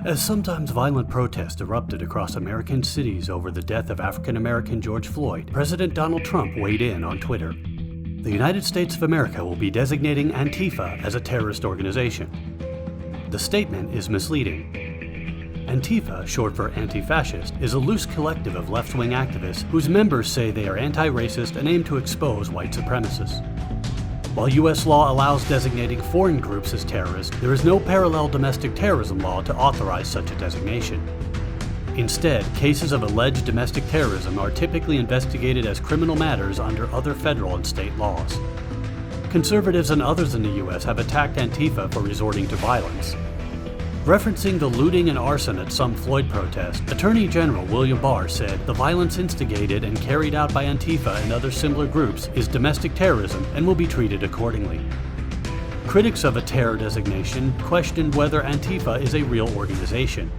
As sometimes violent protests erupted across American cities over the death of African American George Floyd, President Donald Trump weighed in on Twitter. The United States of America will be designating Antifa as a terrorist organization. The statement is misleading. Antifa, short for anti-fascist, is a loose collective of left-wing activists whose members say they are anti-racist and aim to expose white supremacists. While U.S. law allows designating foreign groups as terrorists, there is no parallel domestic terrorism law to authorize such a designation. Instead, cases of alleged domestic terrorism are typically investigated as criminal matters under other federal and state laws. Conservatives and others in the U.S. have attacked Antifa for resorting to violence. Referencing the looting and arson at some Floyd protests, Attorney General William Barr said the violence instigated and carried out by Antifa and other similar groups is domestic terrorism and will be treated accordingly. Critics of a terror designation questioned whether Antifa is a real organization.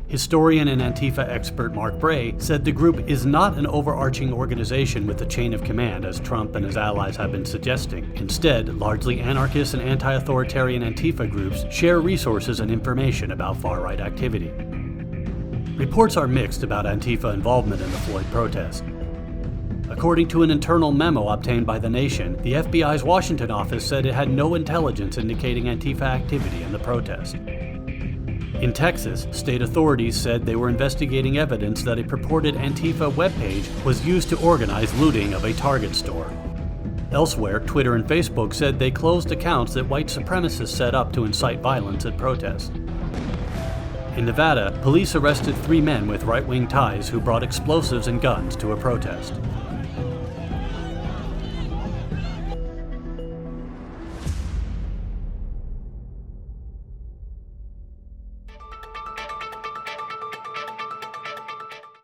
Historian and Antifa expert Mark Bray said the group is not an overarching organization with a chain of command as Trump and his allies have been suggesting. Instead, largely anarchist and anti-authoritarian Antifa groups share resources and information about far-right activity. Reports are mixed about Antifa involvement in the Floyd protest. According to an internal memo obtained by The Nation, the FBI's Washington office said it had no intelligence indicating Antifa activity in the protest. In Texas, state authorities said they were investigating evidence that a purported Antifa webpage was used to organize looting of a Target store. Elsewhere, Twitter and Facebook said they closed accounts that white supremacists set up to incite violence at protests. In Nevada, police arrested 3 men with right-wing ties who brought explosives and guns to a protest.